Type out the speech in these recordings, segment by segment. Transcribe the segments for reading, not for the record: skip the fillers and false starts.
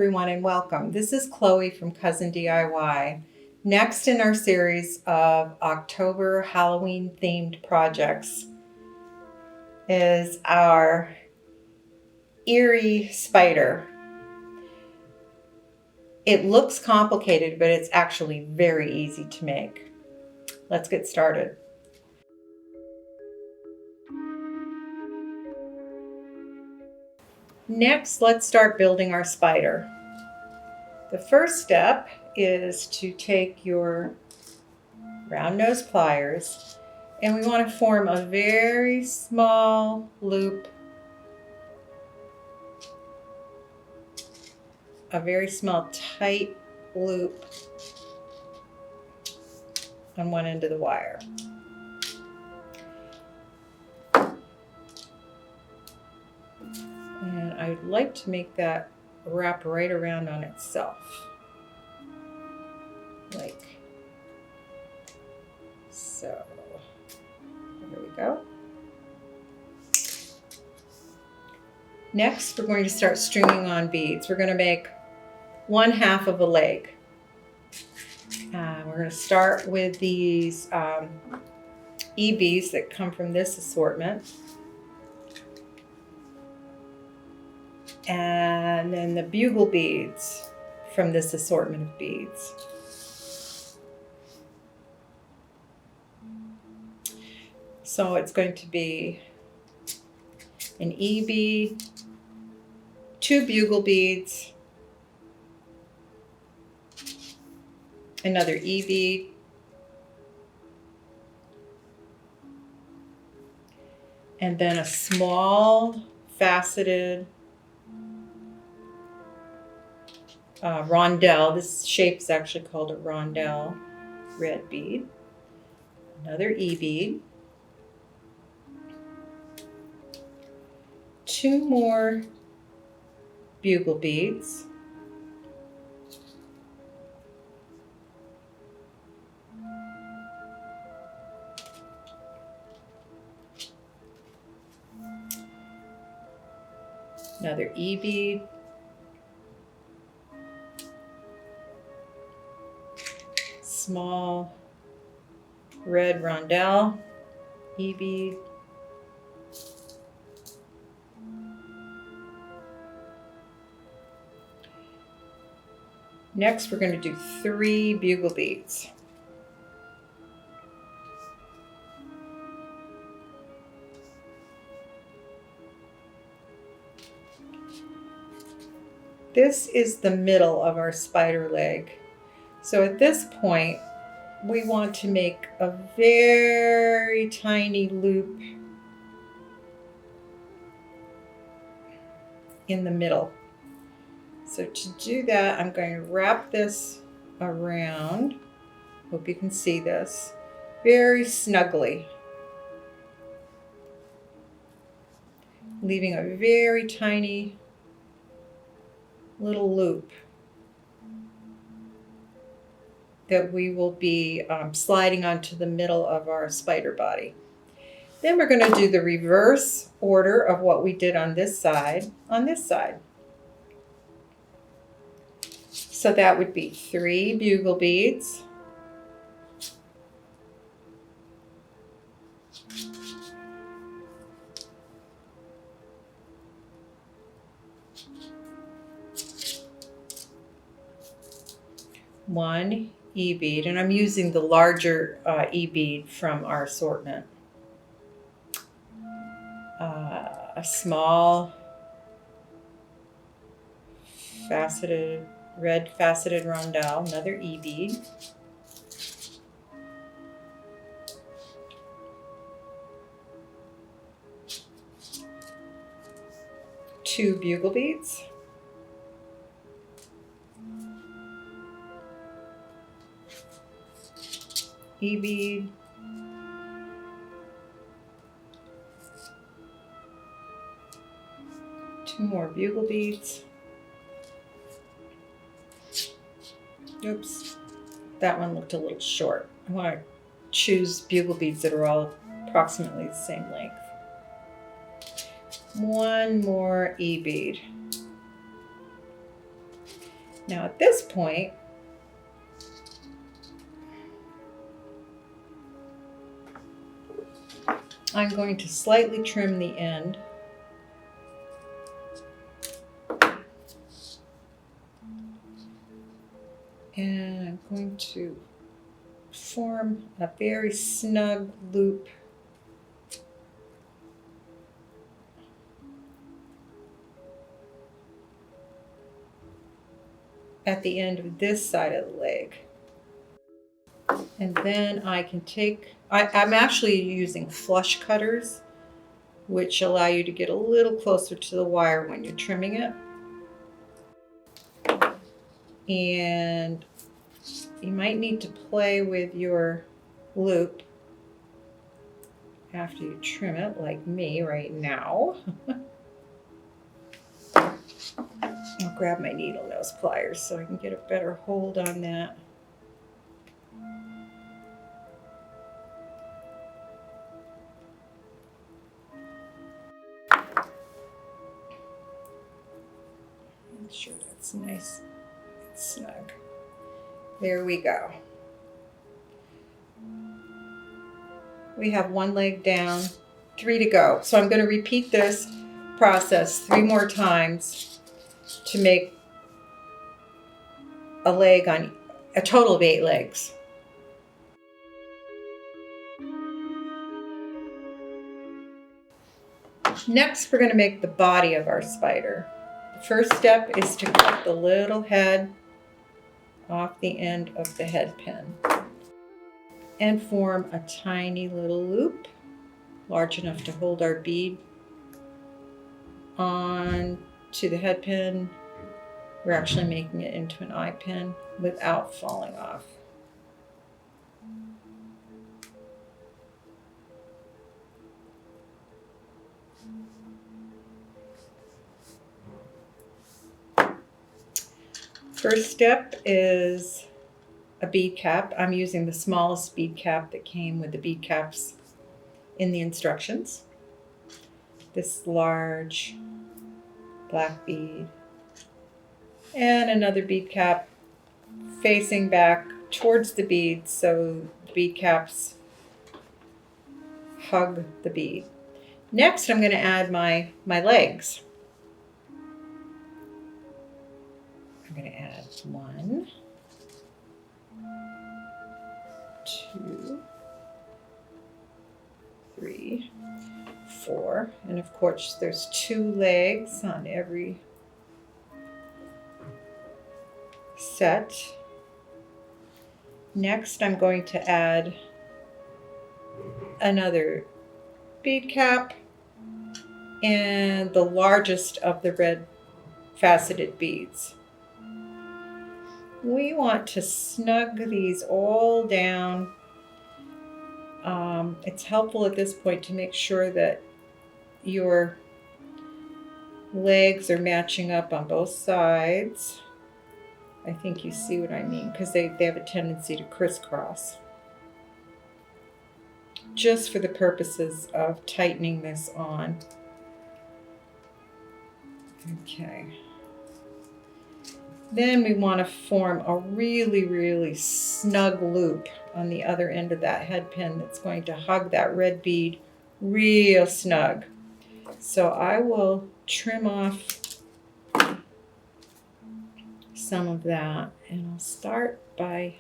everyone, and welcome. This is Chloe from Cousin DIY. Next in our series of October Halloween themed projects is our eerie spider. It looks complicated, but it's actually very easy to make. Let's get started. Next, let's start building our spider. The first step is to take your round nose pliers, and we want to form a very small loop, a very small tight loop on one end of the wire. And I'd like to make that wrap right around on itself, like so. There we go. Next, we're going to start stringing on beads. We're going to make 1/2 of a leg. We're going to start with these Eebies that come from this assortment. And then the bugle beads from this assortment of beads. So it's going to be an Eebee, 2 bugle beads, another Eebee, and then a small faceted rondelle. This shape is actually called a rondelle red bead. Another E-bead. 2 more bugle beads. Another E-bead. Small red rondelle, E-bead, next we're going to do 3 bugle beads. This is the middle of our spider leg. So at this point, we want to make a very tiny loop in the middle. So to do that, I'm going to wrap this around. Hope you can see this very snugly, leaving a very tiny little loop that we will be sliding onto the middle of our spider body. Then we're going to do the reverse order of what we did on this side, So that would be 3 bugle beads, one E-bead, and I'm using the larger E-bead from our assortment. A small red faceted rondelle, another E-bead. Two bugle beads. E-bead. Two more bugle beads. Oops, that one looked a little short. I want to choose bugle beads that are all approximately the same length. One more E-bead. Now at this point, I'm going to slightly trim the end. And I'm going to form a very snug loop at the end of this side of the leg. And then I can take, I'm actually using flush cutters, which allow you to get a little closer to the wire when you're trimming it. And you might need to play with your loop after you trim it, like me right now. I'll grab my needle nose pliers so I can get a better hold on that. Make sure that's nice and snug. There we go. We have one leg down, 3 to go. So I'm going to repeat this process 3 more times to make a leg on a total of 8 legs. Next, we're going to make the body of our spider. The first step is to cut the little head off the end of the head pin and form a tiny little loop large enough to hold our bead on to the head pin. We're actually making it into an eye pin without falling off. First step is a bead cap. I'm using the smallest bead cap that came with the bead caps in the instructions. This large black bead and another bead cap facing back towards the bead so the bead caps hug the bead. Next, I'm going to add my legs. I'm going to add 1, 2, 3, 4, and of course there's 2 legs on every set. Next, I'm going to add another bead cap and the largest of the red faceted beads. We want to snug these all down. It's helpful at this point to make sure that your legs are matching up on both sides. I think you see what I mean, because they have a tendency to crisscross. Just for the purposes of tightening this on. Okay. Then we want to form a really, really snug loop on the other end of that head pin that's going to hug that red bead real snug. So I will trim off some of that, and I'll start by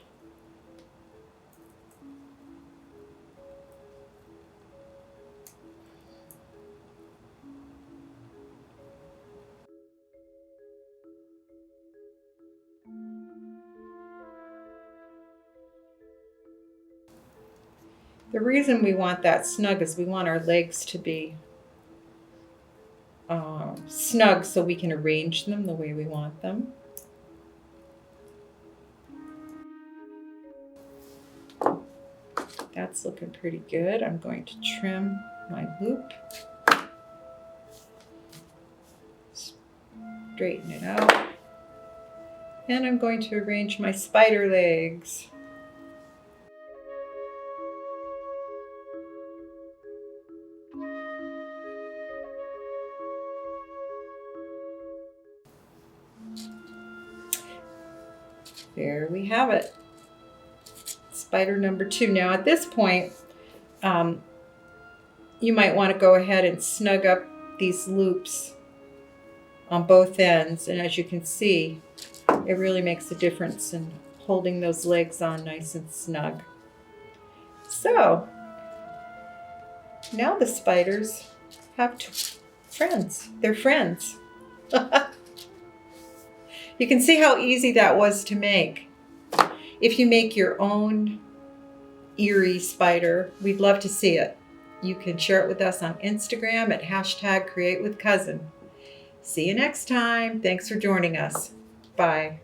the reason we want that snug is we want our legs to be snug so we can arrange them the way we want them. That's looking pretty good. I'm going to trim my loop, straighten it out, and I'm going to arrange my spider legs. There we have it. Spider number 2. Now at this point, you might want to go ahead and snug up these loops on both ends. And as you can see, it really makes a difference in holding those legs on nice and snug. So now the spiders have friends. They're friends. You can see how easy that was to make. If you make your own eerie spider, we'd love to see it. You can share it with us on Instagram at #CreateWithCousin. See you next time. Thanks for joining us. Bye.